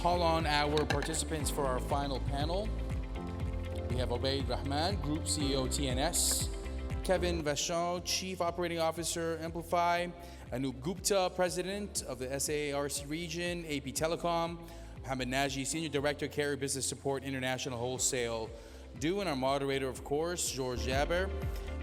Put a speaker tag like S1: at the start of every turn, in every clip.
S1: call on our participants for our final panel. We have Obaid Rahman, Group CEO, TNS, Kevin Vachon, Chief Operating Officer, Amplify, Anup Gupta, President of the SAARC region, AP Telecom, Mohammed Naji, Senior Director, Carrier Business Support, International Wholesale, and our moderator, of course, George Jaber,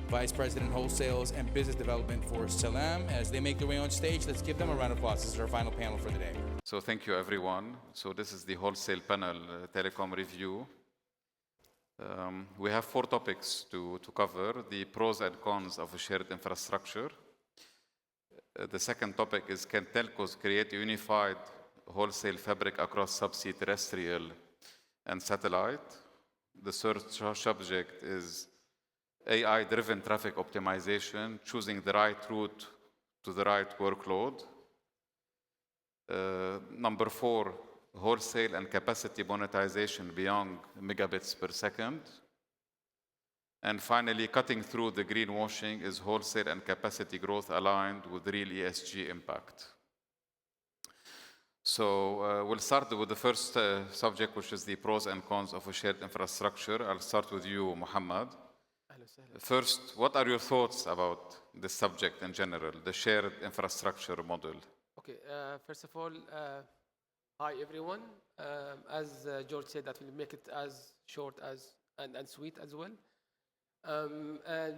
S1: Vice President, Wholesales and Business Development for Salam. As they make their way on stage, let's give them a round of applause. This is our final panel for the day.
S2: So thank you, everyone. So this is the Wholesale panel, Telecom Review. We have 4 topics to cover: the pros and cons of a shared infrastructure. The second topic is, can telcos create a unified wholesale fabric across subsea, terrestrial, and satellite? The third subject is AI-driven traffic optimization, choosing the right route to the right workload. Number 4, wholesale and capacity monetization beyond megabits per second. And finally, cutting through the greenwashing, is wholesale and capacity growth aligned with real ESG impact? So we'll start with the first subject, which is the pros and cons of a shared infrastructure. I'll start with you, Mohammed. First, what are your thoughts about this subject in general, the shared infrastructure model?
S3: Okay, first of all, hi everyone. As George said, that will make it as short as and sweet as well.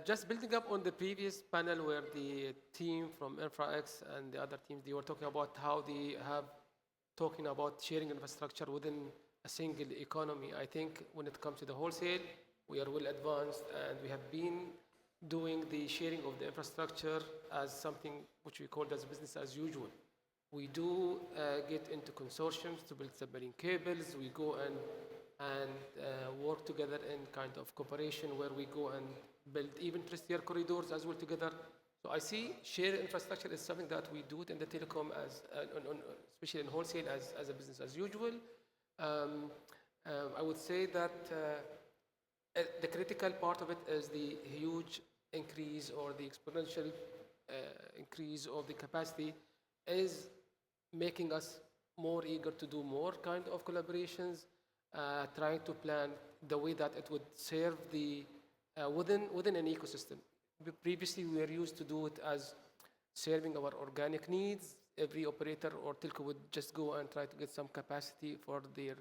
S3: Just building up on the previous panel where the team from InfraX and the other teams, they were talking about how they have talking about sharing infrastructure within a single economy. I think when it comes to the wholesale, we are well advanced, and we have been doing the sharing of the infrastructure as something which we call as business as usual. We do get into consortiums to build submarine cables. We go and work together in kind of cooperation where we go and build even terrestrial corridors as well together. So I see shared infrastructure is something that we do it in the telecom as, especially in wholesale, as a business as usual. I would say that the critical part of it is the huge increase or the exponential increase of the capacity is making us more eager to do more kind of collaborations, trying to plan the way that it would serve the within an ecosystem. Previously, we were used to do it as serving our organic needs. Every operator or telco would just go and try to get some capacity for their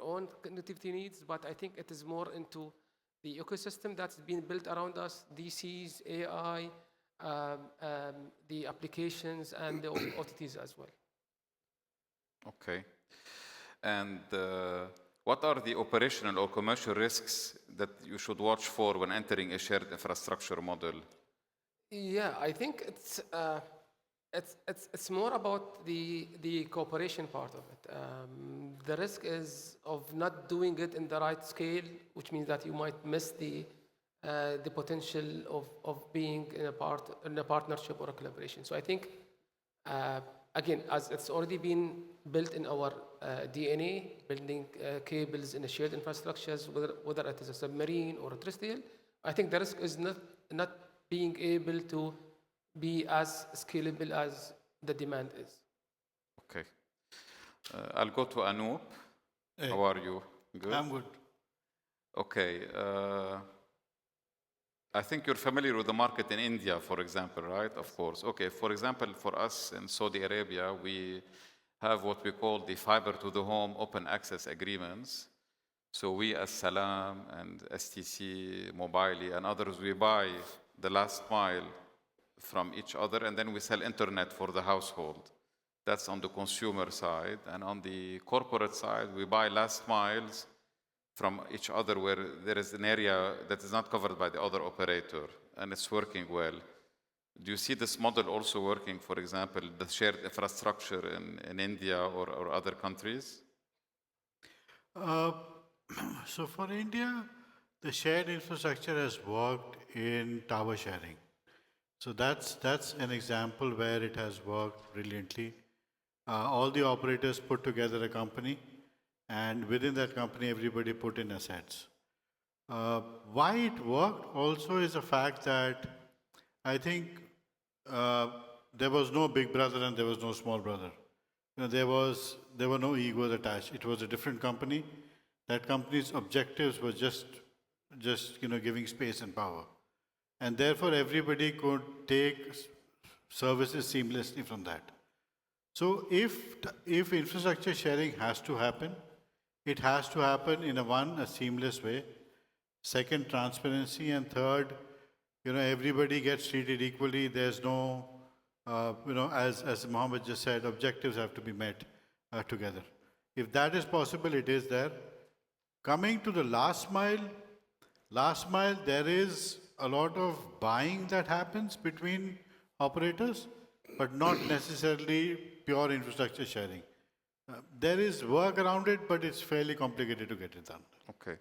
S3: own connectivity needs. But I think it is more into the ecosystem that's been built around us, DCs, AI, the applications, and the OTTs as well.
S2: Okay. And what are the operational or commercial risks that you should watch for when entering a shared infrastructure model?
S3: Yeah, I think it's more about the cooperation part of it. The risk is of not doing it in the right scale, which means that you might miss the potential of being in a partnership or a collaboration. So I think, again, as it's already been built in our DNA, building cables in a shared infrastructures, whether it is a submarine or a terrestrial, I think the risk is not being able to be as scalable as the demand is.
S2: Okay. I'll go to Anup.
S4: Hey.
S2: How are you? Good?
S4: I'm good.
S2: Okay. I think you're familiar with the market in India, for example, right? Of course. Okay. For example, for us in Saudi Arabia, we have what we call the fiber to the home open access agreements. So we as Salam and STC, Mobile, and others, we buy the last mile from each other, and then we sell internet for the household. That's on the consumer side. And on the corporate side, we buy last miles from each other where there is an area that is not covered by the other operator, and it's working well. Do you see this model also working, for example, the shared infrastructure in India or other countries?
S4: So for India, the shared infrastructure has worked in tower sharing. So that's an example where it has worked brilliantly. All the operators put together a company, and within that company, everybody put in assets. Why it worked also is the fact that I think there was no big brother and there was no small brother. there were no egos attached. It was a different company. That company's objectives were just giving space and power, and therefore everybody could take services seamlessly from that. So if infrastructure sharing has to happen, it has to happen in a seamless way. Second, transparency, and third, everybody gets treated equally. There's no, as Mohammed just said, objectives have to be met together. If that is possible, it is there. Coming to the last mile, there is a lot of buying that happens between operators, but not necessarily pure infrastructure sharing. There is work around it, but it's fairly complicated to get it done.
S2: Okay.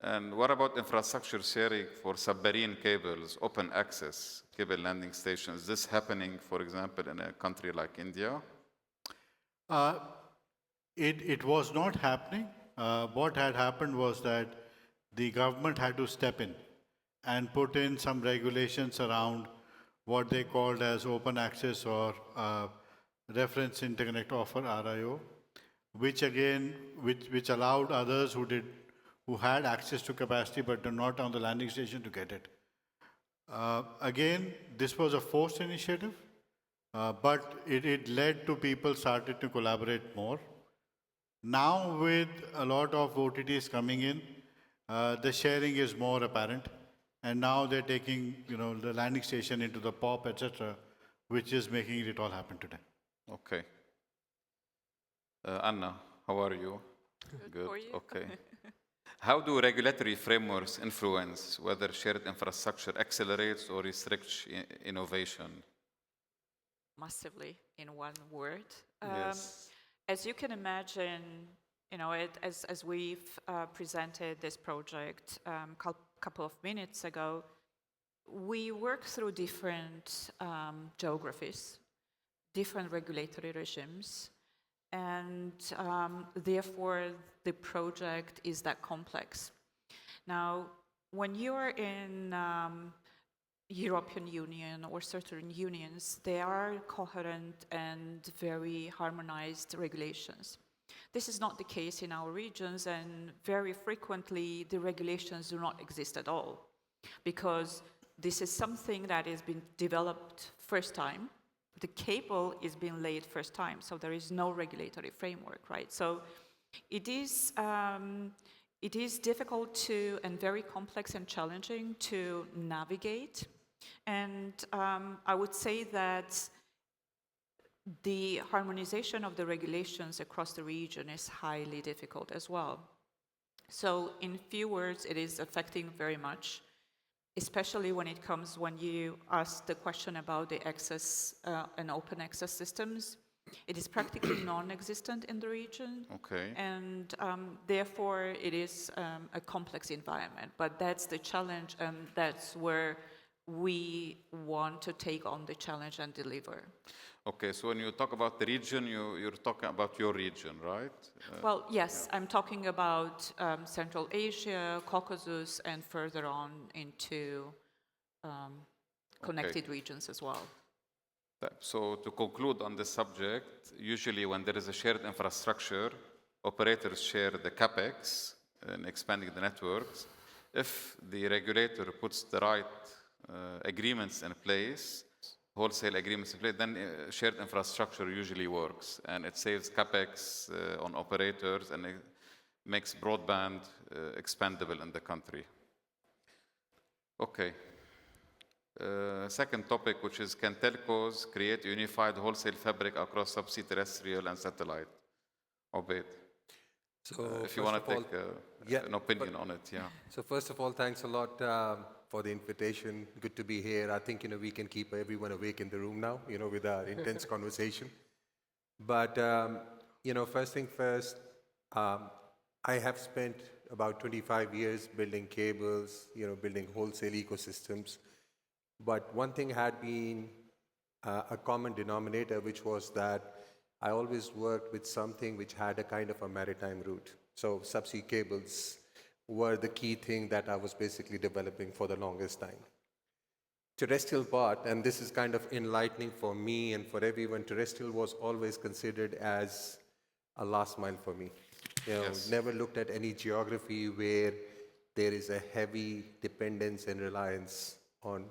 S2: And what about infrastructure sharing for submarine cables, open access cable landing stations? Is this happening, for example, in a country like India?
S4: It was not happening. What had happened was that the government had to step in and put in some regulations around what they called as open access or reference interconnect offer (RIO), which allowed others who had access to capacity but were not on the landing station to get it. Again, this was a forced initiative, but it led to people started to collaborate more. Now, with a lot of OTTs coming in, the sharing is more apparent, and now they're taking the landing station into the POP, etc., which is making it all happen today.
S2: Okay. Anna, how are you?
S5: Good. For you?
S2: Okay. How do regulatory frameworks influence whether shared infrastructure accelerates or restricts innovation?
S5: Massively, in one word.
S2: Yes.
S5: As you can imagine, as we've presented this project a couple of minutes ago, we work through different geographies, different regulatory regimes, and therefore the project is that complex. Now, when you're in European Union or certain unions, there are coherent and very harmonized regulations. This is not the case in our regions, and very frequently the regulations do not exist at all, because this is something that has been developed first time. The cable is being laid first time, so there is no regulatory framework, right? So it is difficult and very complex and challenging to navigate. And I would say that the harmonization of the regulations across the region is highly difficult as well. So in few words, it is affecting very much, especially when you ask the question about the access and open access systems. It is practically non-existent in the region.
S2: Okay.
S5: And therefore, it is a complex environment. But that's the challenge, and that's where we want to take on the challenge and deliver.
S2: Okay, so when you talk about the region, you're talking about your region, right?
S5: Well, yes, yeah. I'm talking about Central Asia, Caucasus, and further on into connected regions as well.
S2: So to conclude on this subject, usually when there is a shared infrastructure, operators share the capex in expanding the networks. If the regulator puts the right agreements in place, wholesale agreements in place, then shared infrastructure usually works, and it saves capex on operators, and it makes broadband expandable in the country. Okay. Second topic, which is, can telcos create a unified wholesale fabric across subsea, terrestrial, and satellite? Obaid.
S6: So
S2: if you want to take an opinion on it, yeah.
S6: So first of all, thanks a lot for the invitation. Good to be here. I think we can keep everyone awake in the room now, with our intense conversation. But first thing first, I have spent about 25 years building cables, building wholesale ecosystems. But one thing had been a common denominator, which was that I always worked with something which had a kind of a maritime route. So subsea cables were the key thing that I was basically developing for the longest time. terrestrial part, and this is kind of enlightening for me and for everyone, terrestrial was always considered as a last mile for me.
S2: Yes.
S6: Never looked at any geography where there is a heavy dependence and reliance on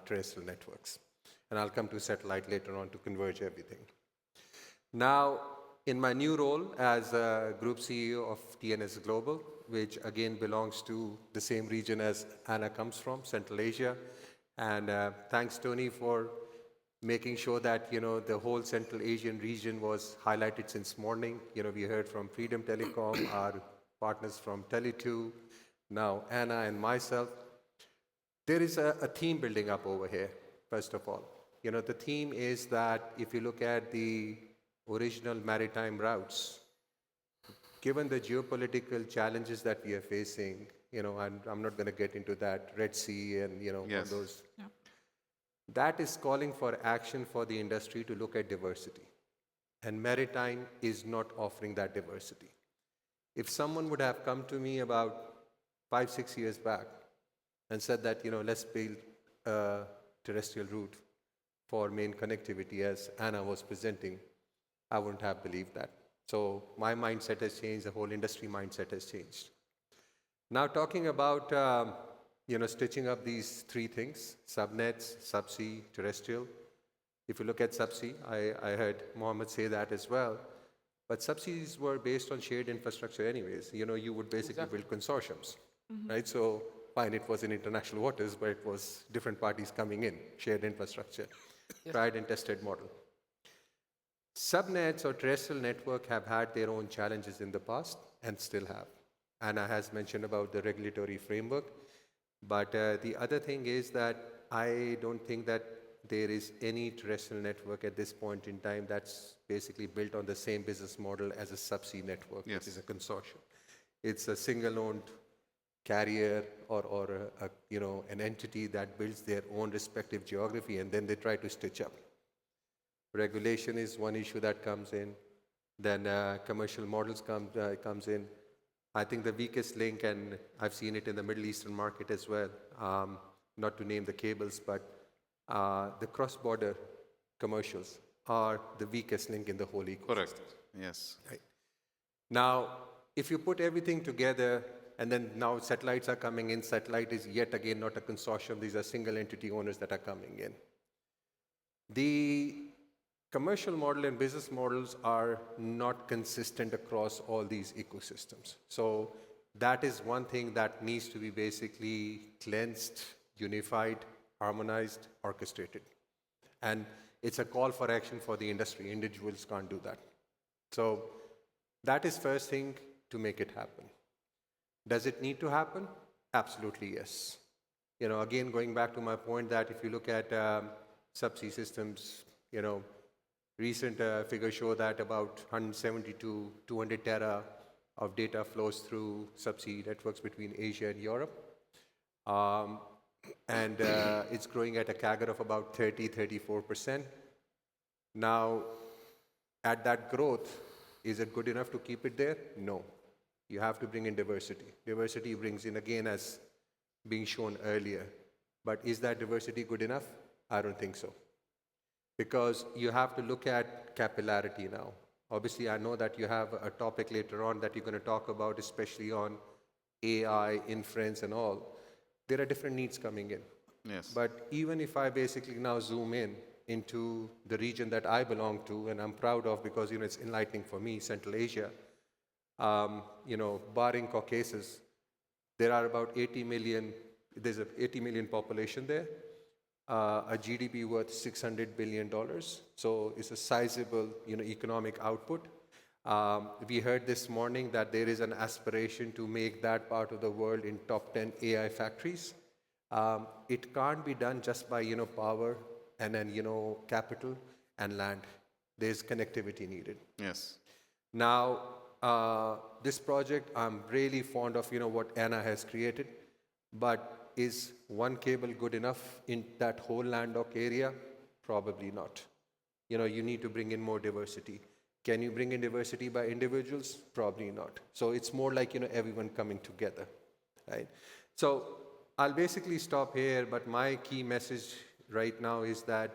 S6: terrestrial networks. And I'll come to satellite later on to converge everything. Now, in my new role as Group CEO of TNS Global, which again belongs to the same region as Anna comes from, Central Asia. And thanks, Tony, for making sure that the whole Central Asian region was highlighted since morning. We heard from Freedom Telecom, our partners from Tele2, now Anna and myself. There is a theme building up over here, first of all. The theme is that if you look at the original maritime routes, given the geopolitical challenges that we are facing, and I'm not going to get into that, Red Sea and,
S2: Yes.
S6: all those.
S5: Yeah.
S6: That is calling for action for the industry to look at diversity. And maritime is not offering that diversity. If someone would have come to me about 5-6 years back and said that, let's build a terrestrial route for main connectivity as Anna was presenting, I wouldn't have believed that. So my mindset has changed, the whole industry mindset has changed. Now talking about stitching up these three things, subnets, subsea, terrestrial. If you look at subsea, I heard Mohammed say that as well. But subseas were based on shared infrastructure anyways. You would basically build consortiums, right? So fine, it was in international waters, but it was different parties coming in, shared infrastructure, tried and tested model. Subnets or terrestrial network have had their own challenges in the past and still have. Anna has mentioned about the regulatory framework. But the other thing is that I don't think that there is any terrestrial network at this point in time that's basically built on the same business model as a subsea network,
S2: Yes.
S6: which is a consortium. It's a single-owned carrier or an entity that builds their own respective geography, and then they try to stitch up. Regulation is one issue that comes in. Then commercial models comes in. I think the weakest link, and I've seen it in the Middle Eastern market as well, not to name the cables, but the cross-border commercials are the weakest link in the whole ecosystem.
S2: Correct. Yes.
S6: Right. Now, if you put everything together, and then now satellites are coming in, satellite is yet again not a consortium, these are single entity owners that are coming in. The commercial model and business models are not consistent across all these ecosystems. So that is one thing that needs to be basically cleansed, unified, harmonized, orchestrated. And it's a call for action for the industry. Individuals can't do that. So that is first thing to make it happen. Does it need to happen? Absolutely, yes. Again, going back to my point that if you look at subsea systems, recent figures show that about 170 to 200 tera of data flows through subsea networks between Asia and Europe. And it's growing at a CAGR of about 34%. Now, at that growth, is it good enough to keep it there? No. You have to bring in diversity. Diversity brings in, again, as being shown earlier. But is that diversity good enough? I don't think so. Because you have to look at capillarity now. Obviously, I know that you have a topic later on that you're going to talk about, especially on AI, inference, and all. There are different needs coming in.
S2: Yes.
S6: But even if I basically now zoom in into the region that I belong to, and I'm proud of because it's enlightening for me, Central Asia, barring Caucasus, there are about 80 million, there's an 80 million population there, a GDP worth $600 billion. So it's a sizable, economic output. We heard this morning that there is an aspiration to make that part of the world in top 10 AI factories. It can't be done just by, power and then, capital and land. There's connectivity needed.
S2: Yes.
S6: Now, this project, I'm really fond of, what Anna has created, but is one cable good enough in that whole landlocked area? Probably not. You need to bring in more diversity. Can you bring in diversity by individuals? Probably not. So it's more like, everyone coming together, right? So I'll basically stop here, but my key message right now is that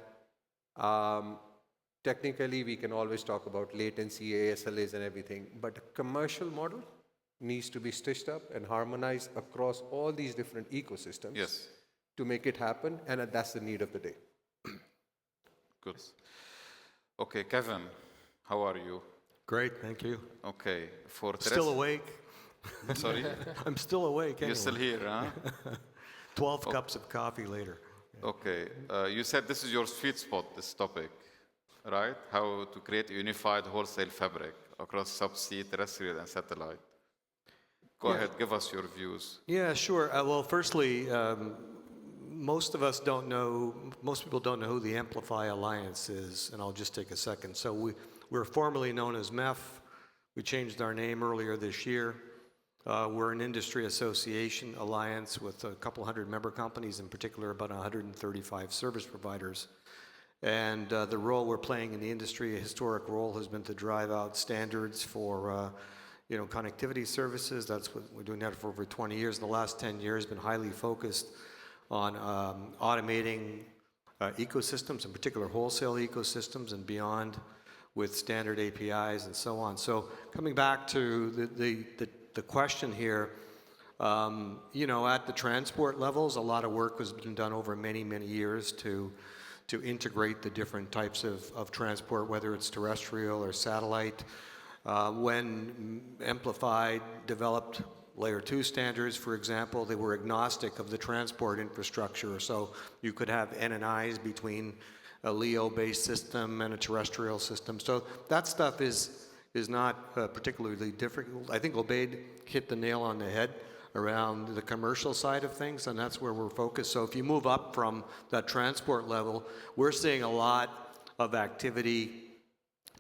S6: technically we can always talk about latency, ASLAs and everything, but a commercial model needs to be stitched up and harmonized across all these different ecosystems
S2: Yes.
S6: to make it happen, and that's the need of the day.
S2: Good. Okay, Kevin, how are you?
S7: Great, thank you.
S2: Okay, for
S7: Still awake.
S2: Sorry?
S7: I'm still awake
S2: You're
S7: anyway.
S2: still here, huh?
S7: 12 cups of coffee later.
S2: Okay, you said this is your sweet spot, this topic, right? How to create a unified wholesale fabric across subsea, terrestrial, and satellite. Go ahead, give us your views.
S7: Yeah, sure. Well, firstly, most people don't know who the Amplify Alliance is, and I'll just take a second. So we're formerly known as MEF. We changed our name earlier this year. We're an industry association alliance with a couple hundred member companies, in particular about 135 service providers. And the role we're playing in the industry, a historic role, has been to drive out standards for connectivity services. That's what we're doing that for over 20 years. In the last 10 years, been highly focused on automating ecosystems, in particular wholesale ecosystems and beyond, with standard APIs and so on. So coming back to the question here, at the transport levels, a lot of work has been done over many, many years to integrate the different types of transport, whether it's terrestrial or satellite. When Amplify developed Layer 2 standards, for example, they were agnostic of the transport infrastructure. So you could have NNIs between a LEO-based system and a terrestrial system. So that stuff is not particularly difficult. I think Obaid hit the nail on the head around the commercial side of things, and that's where we're focused. So if you move up from that transport level, we're seeing a lot of activity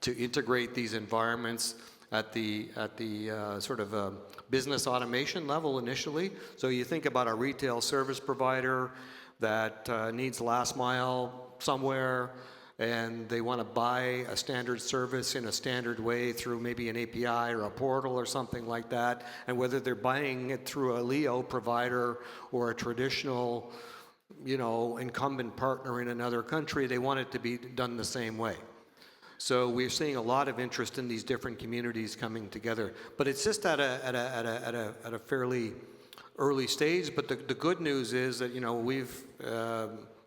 S7: to integrate these environments at the sort of business automation level initially. So you think about a retail service provider that needs last mile somewhere, and they want to buy a standard service in a standard way through maybe an API or a portal or something like that, and whether they're buying it through a LEO provider or a traditional, incumbent partner in another country, they want it to be done the same way. So we're seeing a lot of interest in these different communities coming together, but it's just at a fairly early stage. But the good news is that we've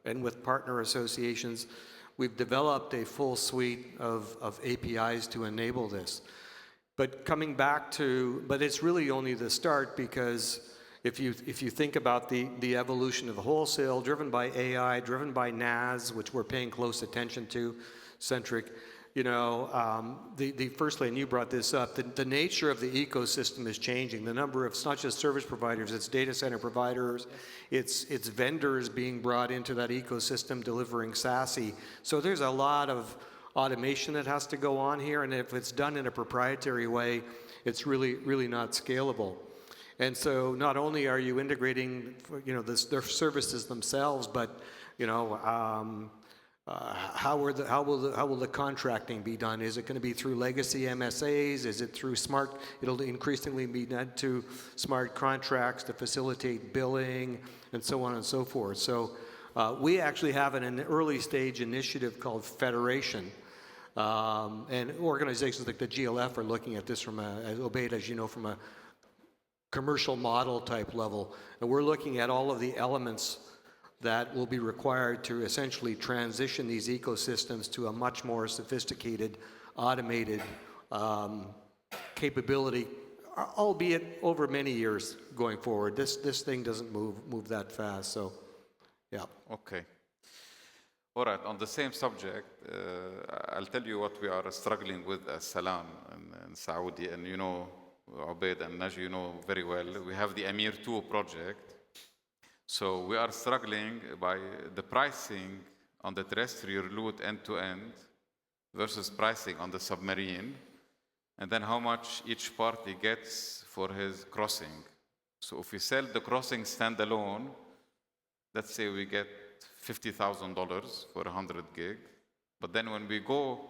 S7: and with partner associations, we've developed a full suite of APIs to enable this. But coming back but it's really only the start, because if you think about the evolution of wholesale, driven by AI, driven by NAS, which we're paying close attention to, centric. Firstly, and you brought this up, the nature of the ecosystem is changing. The number of, it's not just service providers, it's data center providers, it's vendors being brought into that ecosystem delivering SASE. So there's a lot of automation that has to go on here, and if it's done in a proprietary way, it's really, really not scalable. And so not only are you integrating, their services themselves, but, how will the contracting be done? Is it going to be through legacy MSAs? Is it through it'll increasingly be done to smart contracts to facilitate billing and so on and so forth. So we actually have an early stage initiative called Federation. And organizations like the GLF are looking at this from Obaid, as you know, from a commercial model type level. And we're looking at all of the elements that will be required to essentially transition these ecosystems to a much more sophisticated, automated capability, albeit over many years going forward. This thing doesn't move that fast, so yeah.
S2: Okay. All right, on the same subject, I'll tell you what we are struggling with as Salam in Saudi, and Ubaid and Naji, very well. We have the Amir 2 project. So we are struggling by the pricing on the terrestrial route end-to-end versus pricing on the submarine, and then how much each party gets for his crossing. So if we sell the crossing standalone, let's say we get $50,000 for 100 gig, but then when we go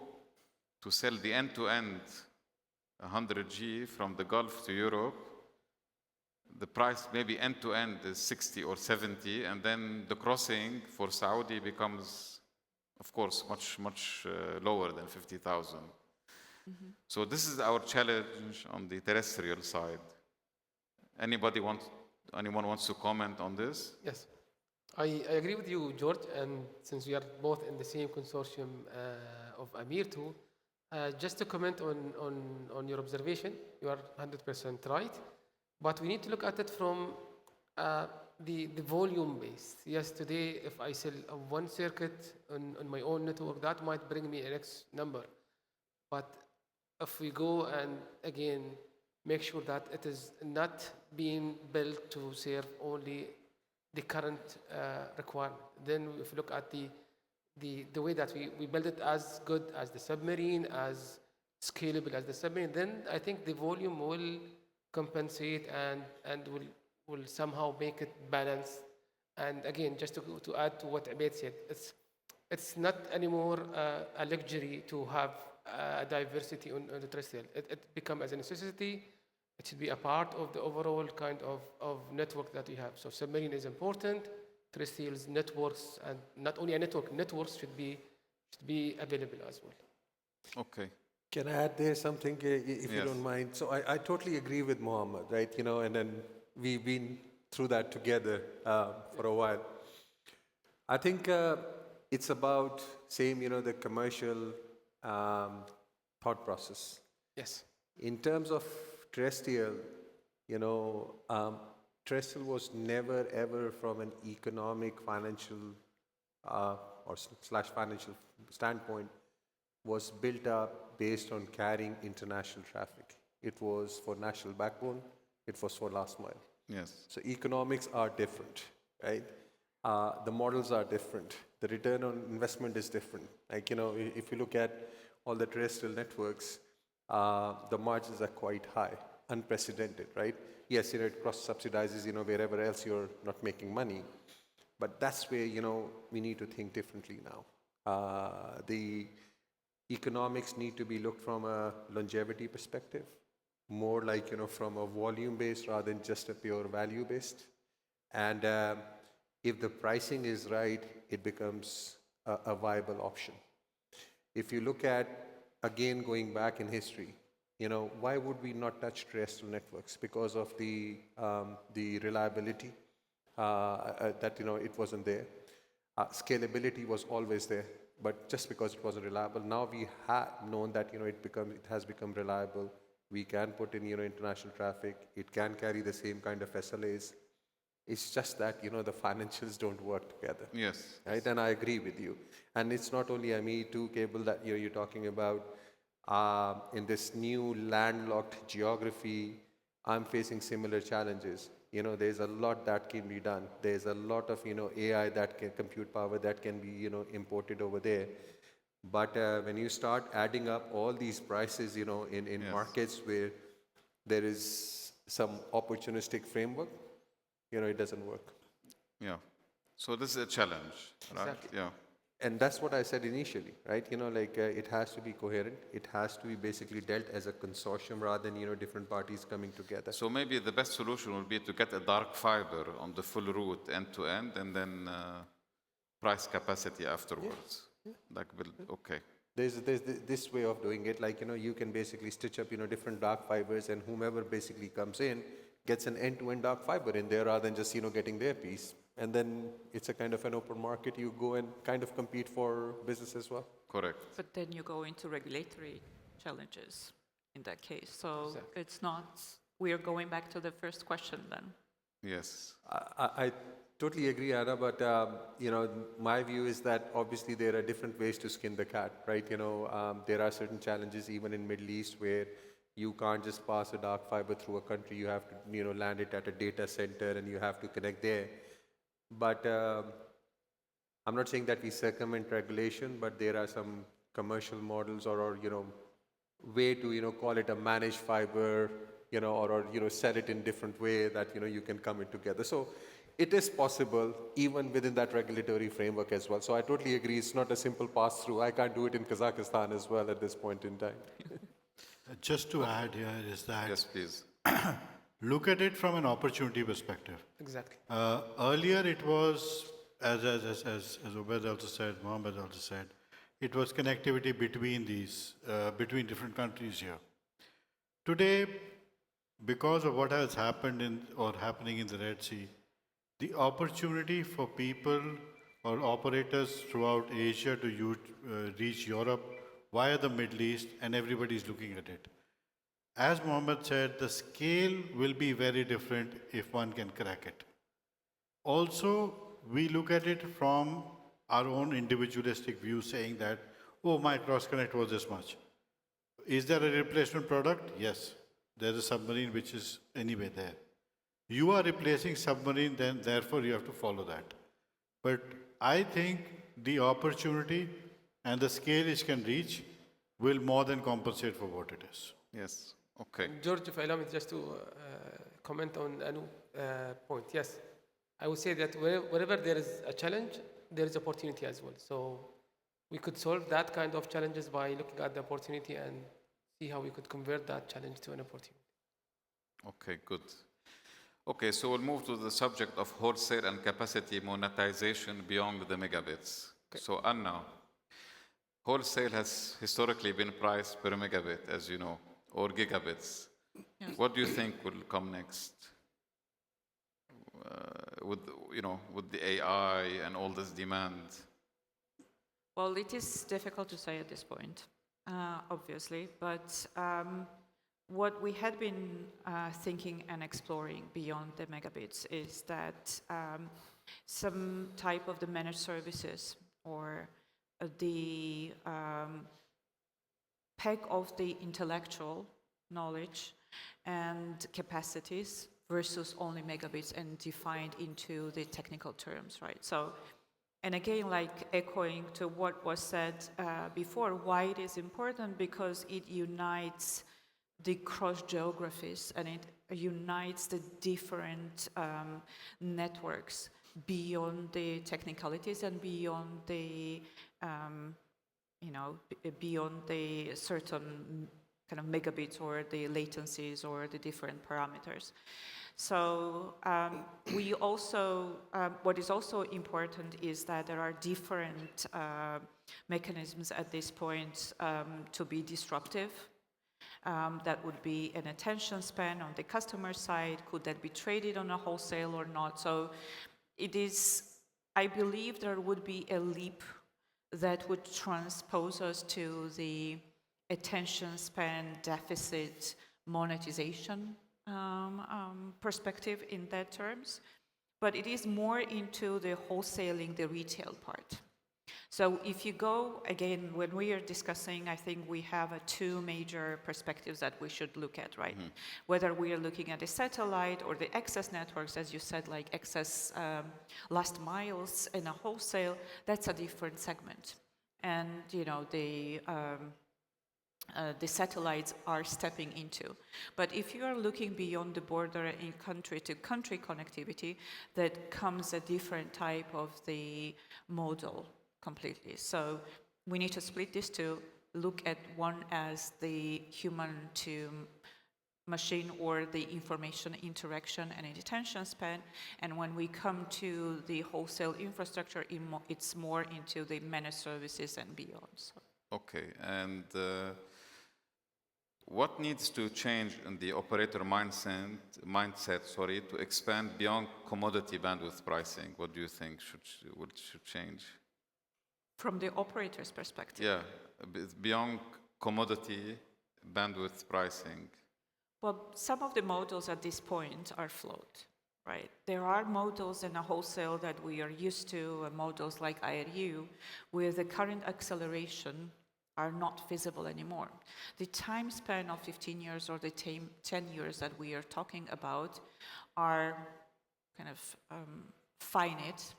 S2: to sell the end-to-end 100G from the Gulf to Europe, the price maybe end to end is 60 or 70, and then the crossing for Saudi becomes, of course, much lower than 50,000. So this is our challenge on the terrestrial side. Anyone wants to comment on this?
S3: Yes, I agree with you, George. And since we are both in the same consortium of Amir too, just to comment on your observation, you are 100% right. But we need to look at it from the volume base. Yes, today if I sell one circuit on my own network, that might bring me an X number. But if we go and again make sure that it is not being built to serve only the current requirement, then if you look at the way that we build it as good as the submarine, as scalable as the submarine, then I think the volume will compensate and will somehow make it balanced. And again, just to add to what Abed said, it's not anymore a luxury to have a diversity on the terrestrial. It becomes as a necessity. It should be a part of the overall kind of network that we have. So submarine is important, terrestrial networks, and not only a network, networks should be available as well.
S2: Okay.
S6: Can I add there something, if you
S2: Yes.
S6: don't mind? So I totally agree with Mohammed, right? And then we've been through that together for a while. I think it's about same, the commercial thought process.
S3: Yes.
S6: In terms of terrestrial, terrestrial was never ever from an economic, financial, or slash financial standpoint, was built up based on carrying international traffic. It was for national backbone. It was for last mile.
S2: Yes.
S6: So economics are different, right? The models are different. The return on investment is different. Like, if you look at all the terrestrial networks, the margins are quite high, unprecedented, right? Yes, it cross-subsidizes, wherever else you're not making money. But that's where, we need to think differently now. The economics need to be looked from a longevity perspective, more like, from a volume-based rather than just a pure value-based. And if the pricing is right, it becomes a viable option. If you look at, again, going back in history, why would we not touch terrestrial networks? Because of the reliability that, it wasn't there. Scalability was always there, but just because it wasn't reliable, now we have known that, it has become reliable. We can put in, international traffic. It can carry the same kind of SLAs. It's just that, the financials don't work together.
S2: Yes.
S6: Right? And I agree with you. And it's not only ME2 cable that you're talking about. In this new landlocked geography, I'm facing similar challenges. There's a lot that can be done. There's a lot of, AI that can compute power that can be, imported over there. But when you start adding up all these prices, in
S2: Yes.
S6: markets where there is some opportunistic framework, it doesn't work.
S2: Yeah. So this is a challenge, right?
S3: Exactly.
S2: Yeah.
S6: And that's what I said initially, right? It has to be coherent. It has to be basically dealt as a consortium rather than, different parties coming together.
S2: So maybe the best solution would be to get a dark fiber on the full route end to end, and then price capacity afterwards. Okay.
S6: There's this way of doing it, you can basically stitch up, different dark fibers, and whomever basically comes in gets an end-to-end dark fiber in there rather than just, getting their piece. And then it's a kind of an open market. You go and kind of compete for business as well.
S2: Correct.
S5: But then you go into regulatory challenges in that case. So
S3: Exactly.
S5: it's not, we are going back to the first question then.
S2: Yes.
S6: I totally agree, Anna, but my view is that obviously there are different ways to skin the cat, right? There are certain challenges even in Middle East where you can't just pass a dark fiber through a country. You have to, land it at a data center and you have to connect there. But I'm not saying that we circumvent regulation, but there are some commercial models or way to, call it a managed fiber, or sell it in different way that, you can come in together. So it is possible even within that regulatory framework as well. So I totally agree. It's not a simple pass through. I can't do it in Kazakhstan as well at this point in time.
S4: Just to add here is that
S2: Yes, please.
S4: look at it from an opportunity perspective.
S3: Exactly.
S4: Earlier it was, as Ubaid also said, Mohammed also said, it was connectivity between between different countries here. Today, because of what has happened or happening in the Red Sea, the opportunity for people or operators throughout Asia to reach Europe via the Middle East, and everybody is looking at it. As Mohammed said, the scale will be very different if one can crack it. Also, we look at it from our own individualistic view, saying that, oh, my cross-connect was this much. Is there a replacement product? Yes. There's a submarine which is anyway there. You are replacing submarine, then therefore you have to follow that. But I think the opportunity and the scale it can reach will more than compensate for what it is.
S2: Yes. Okay.
S3: George, if I allow me just to comment on Anu's point. Yes, I would say that wherever there is a challenge, there is opportunity as well. So we could solve that kind of challenges by looking at the opportunity and see how we could convert that challenge to an opportunity.
S2: Okay, good. Okay, so we'll move to the subject of wholesale and capacity monetization beyond the megabits.
S3: Okay.
S2: So Anna, wholesale has historically been priced per megabit, as you know, or gigabits.
S5: Yes.
S2: What do you think will come next? With the AI and all this demand?
S5: Well, it is difficult to say at this point, obviously, but what we had been thinking and exploring beyond the megabits is that some type of the managed services or the peg of the intellectual knowledge and capacities versus only megabits and defined into the technical terms, right? So, and again, like echoing to what was said before, why it is important, because it unites the cross geographies and it unites the different networks beyond the technicalities and beyond the beyond the certain kind of megabits or the latencies or the different parameters. So we also, what is also important is that there are different mechanisms at this point to be disruptive. That would be an attention span on the customer side. Could that be traded on a wholesale or not? So it is, I believe there would be a leap that would transpose us to the attention span deficit monetization perspective in that terms, but it is more into the wholesaling, the retail part. So if you go, again, when we are discussing, I think we have two major perspectives that we should look at, right? Mm-hmm. Whether we are looking at the satellite or the access networks, as you said, like access last miles in a wholesale, that's a different segment. And, the satellites are stepping into. But if you are looking beyond the border in country-to-country connectivity, that comes a different type of the model completely. So we need to split these two, look at one as the human-to-machine or the information interaction and attention span, and when we come to the wholesale infrastructure, it's more into the managed services and beyond. So.
S2: Okay, and what needs to change in the operator mindset, to expand beyond commodity bandwidth pricing? What do you think should change?
S5: From the operator's perspective?
S2: Yeah, beyond commodity bandwidth pricing.
S5: Well, some of the models at this point are flawed, right? There are models in a wholesale that we are used to, models like IRU, with the current acceleration are not feasible anymore. The time span of 15 years or the 10 years that we are talking about are kind of finite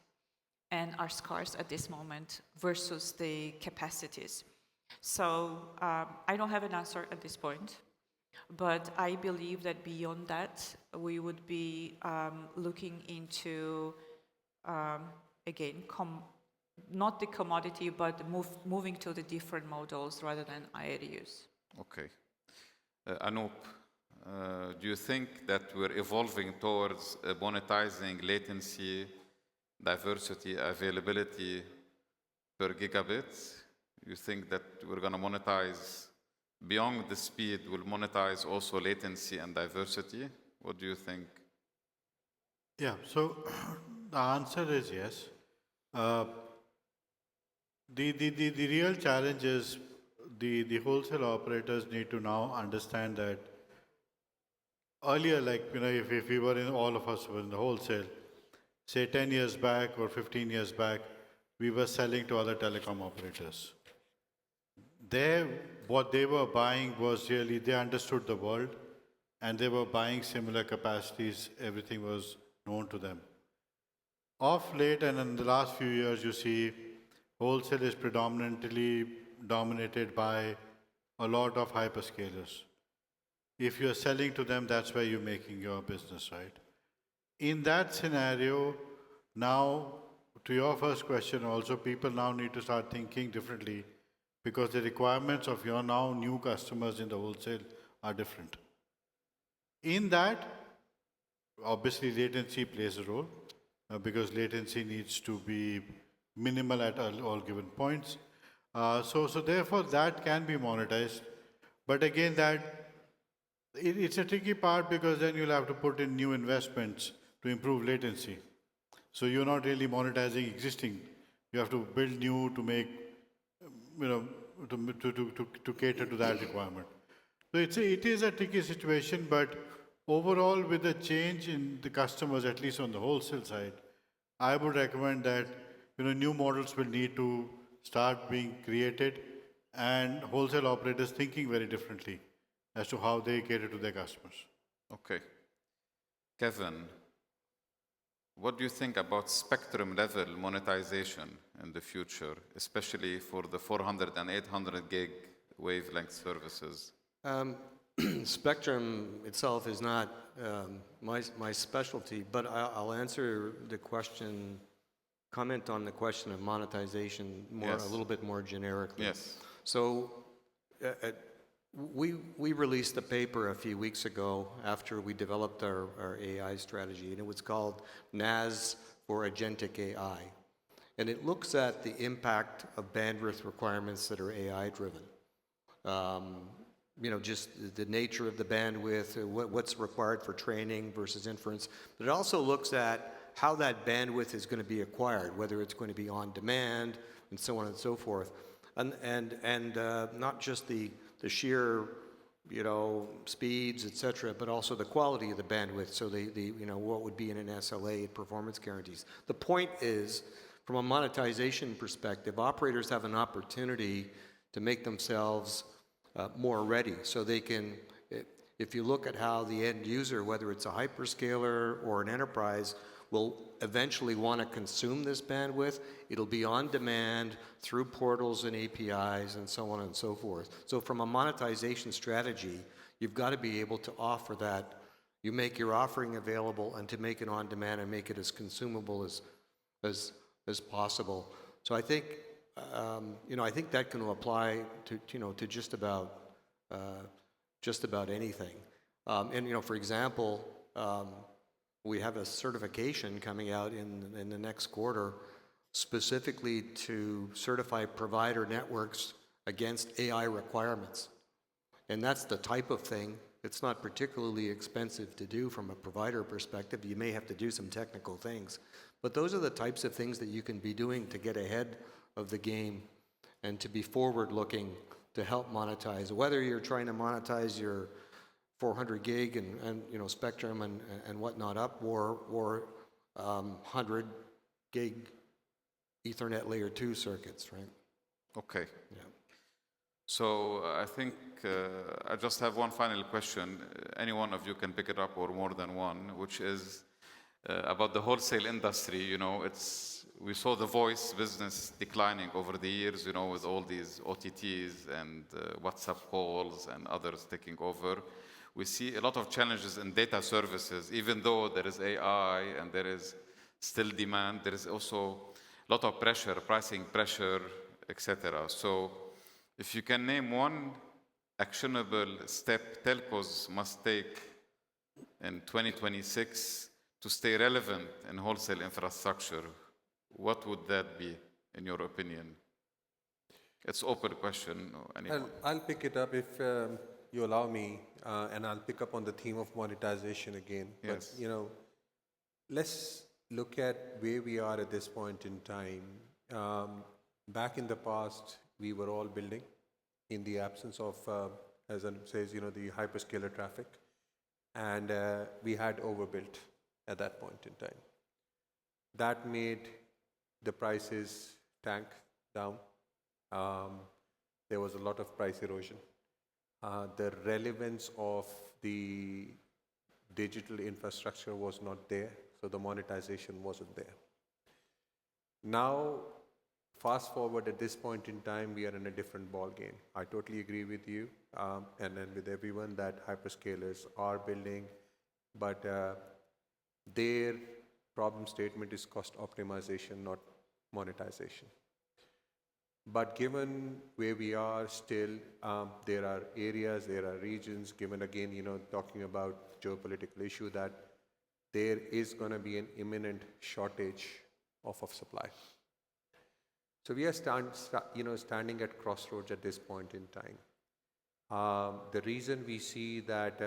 S5: and are scarce at this moment versus the capacities. So I don't have an answer at this point, but I believe that beyond that, we would be looking into, again, not the commodity, but moving to the different models rather than IRUs.
S2: Okay. Anoop, do you think that we're evolving towards monetizing latency, diversity, availability per gigabit? You think that we're going to monetize beyond the speed, we'll monetize also latency and diversity? What do you think?
S4: Yeah, so the answer is yes. The real challenge is the wholesale operators need to now understand that earlier, like, if we were in, all of us were in the wholesale, say 10 years back or 15 years back, we were selling to other telecom operators. What they were buying was really, they understood the world and they were buying similar capacities, everything was known to them. Of late and in the last few years, you see wholesale is predominantly dominated by a lot of hyperscalers. If you're selling to them, that's where you're making your business, right? In that scenario, now, to your first question also, people now need to start thinking differently because the requirements of your now new customers in the wholesale are different. In that, obviously latency plays a role because latency needs to be minimal at all given points. So therefore that can be monetized. But again, it's a tricky part because then you'll have to put in new investments to improve latency. So you're not really monetizing existing. You have to build new to make, to cater to that requirement. So it is a tricky situation, but overall, with the change in the customers, at least on the wholesale side, I would recommend that new models will need to start being created and wholesale operators thinking very differently as to how they cater to their customers.
S2: Okay. Kevin, what do you think about spectrum level monetization in the future, especially for the 400 and 800 gig wavelength services?
S7: Spectrum itself is not my specialty, but I'll answer the question, comment on the question of monetization a little bit more generically.
S2: Yes.
S7: So we released a paper a few weeks ago after we developed our AI strategy, and it was called NAS for Agentic AI. And it looks at the impact of bandwidth requirements that are AI driven. Just the nature of the bandwidth, what's required for training versus inference. But it also looks at how that bandwidth is going to be acquired, whether it's going to be on demand and so on and so forth. And not just the sheer, speeds, et cetera, but also the quality of the bandwidth. So what would be in an SLA, performance guarantees. The point is, from a monetization perspective, operators have an opportunity to make themselves more ready. So they can, if you look at how the end user, whether it's a hyperscaler or an enterprise, will eventually want to consume this bandwidth, it'll be on demand through portals and APIs and so on and so forth. So from a monetization strategy, you've got to be able to offer that. You make your offering available and to make it on demand and make it as consumable as possible. So I think I think that can apply to just about anything. For example, we have a certification coming out in the next quarter, specifically to certify provider networks against AI requirements, and that's the type of thing. It's not particularly expensive to do from a provider perspective. You may have to do some technical things, but those are the types of things that you can be doing to get ahead of the game and to be forward-looking to help monetize. Whether you're trying to monetize your 400 gig and spectrum and whatnot up, or 100 gig Ethernet layer 2 circuits, right?
S2: Okay.
S7: Yeah.
S2: So I think I just have one final question. Any one of you can pick it up, or more than one, which is about the wholesale industry. We saw the voice business declining over the years, with all these OTTs and WhatsApp calls and others taking over. We see a lot of challenges in data services. Even though there is AI and there is still demand, there is also a lot of pressure, pricing pressure, etc. So if you can name one actionable step telcos must take in 2026 to stay relevant in wholesale infrastructure, what would that be, in your opinion? It's open question. Anyone?
S6: I'll pick it up if you allow me, and I'll pick up on the theme of monetization again.
S2: Yes.
S6: But, let's look at where we are at this point in time. Back in the past, we were all building in the absence of, as it says, the hyperscaler traffic. And we had overbuilt at that point in time. That made the prices tank down. There was a lot of price erosion. The relevance of the digital infrastructure was not there, so the monetization wasn't there. Now, fast forward at this point in time, we are in a different ball game. I totally agree with you, and then with everyone that hyperscalers are building, but their problem statement is cost optimization, not monetization. But given where we are still, there are areas, there are regions, given again, talking about geopolitical issue, that there is going to be an imminent shortage of supply. So we are standing at crossroads at this point in time. The reason we see that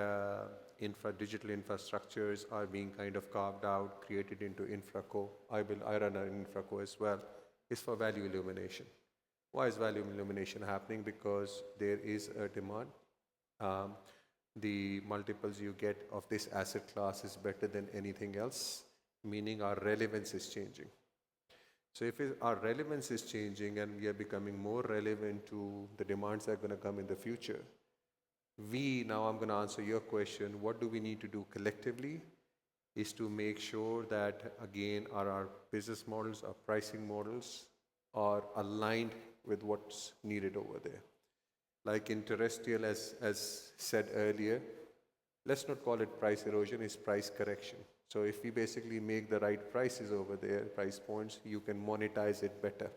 S6: digital infrastructures are being kind of carved out, created into InfraCo, I run an InfraCo as well, is for value illumination. Why is value illumination happening? Because there is a demand. The multiples you get of this asset class is better than anything else, meaning our relevance is changing. So if our relevance is changing and we are becoming more relevant to the demands that are going to come in the future, now I'm going to answer your question, what do we need to do collectively is to make sure that, again, our business models, our pricing models are aligned with what's needed over there. Like in terrestrial, as said earlier, let's not call it price erosion, it's price correction. So if we basically make the right prices over there, price points, you can monetize it better.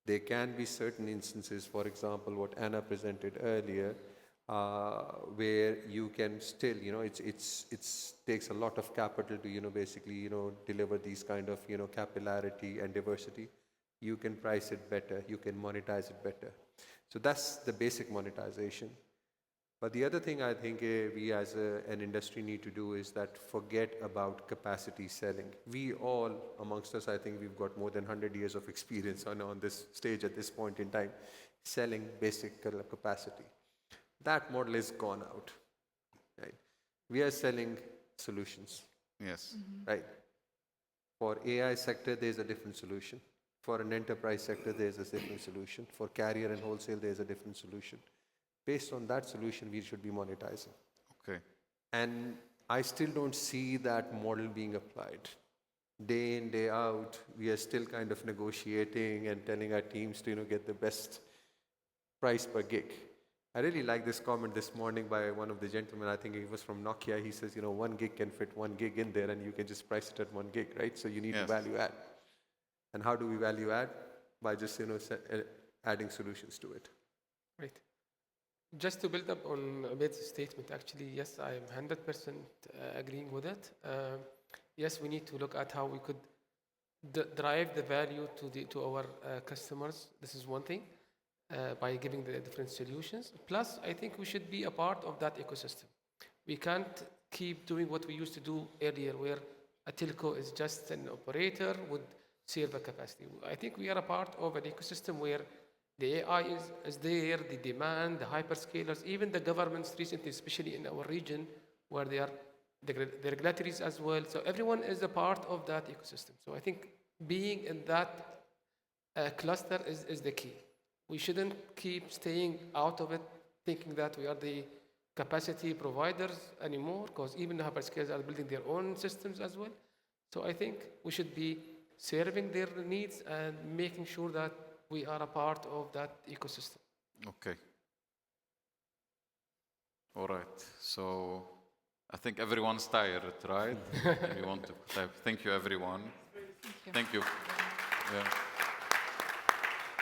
S6: There can be certain instances, for example, what Anna presented earlier, where you can still, it takes a lot of capital to, basically, deliver these kind of, capillarity and diversity. You can price it better, you can monetize it better. So that's the basic monetization. But the other thing I think we as an industry need to do is that forget about capacity selling. We all, amongst us, I think we've got more than 100 years of experience on this stage at this point in time, selling basic capacity. That model is gone out, right? We are selling solutions.
S2: Yes.
S6: Right? For AI sector, there's a different solution. For an enterprise sector, there's a different solution. For carrier and wholesale, there's a different solution. Based on that solution, we should be monetizing.
S2: Okay.
S6: And I still don't see that model being applied. Day in, day out, we are still kind of negotiating and telling our teams to get the best price per gig. I really like this comment this morning by one of the gentlemen, I think he was from Nokia. He says, 1 gig can fit 1 gig in there and you can just price it at 1 gig, right? So you need to value add. And how do we value add? By just, adding solutions to it.
S3: Right. Just to build up on Abed's statement, actually, yes, I am 100% agreeing with it. Yes, we need to look at how we could drive the value to our customers. This is one thing, by giving the different solutions. Plus, I think we should be a part of that ecosystem. We can't keep doing what we used to do earlier, where a telco is just an operator with server capacity. I think we are a part of an ecosystem where the AI is there, the demand, the hyperscalers, even the governments recently, especially in our region, where they are the regulatories as well. So everyone is a part of that ecosystem. So I think being in that cluster is the key. We shouldn't keep staying out of it, thinking that we are the capacity providers anymore, because even the hyperscalers are building their own systems as well. So I think we should be serving their needs and making sure that we are a part of that ecosystem.
S2: Okay. All right. So I think everyone's tired, right? And we want to thank you, everyone.
S5: Thank you.
S2: Thank you. Yeah.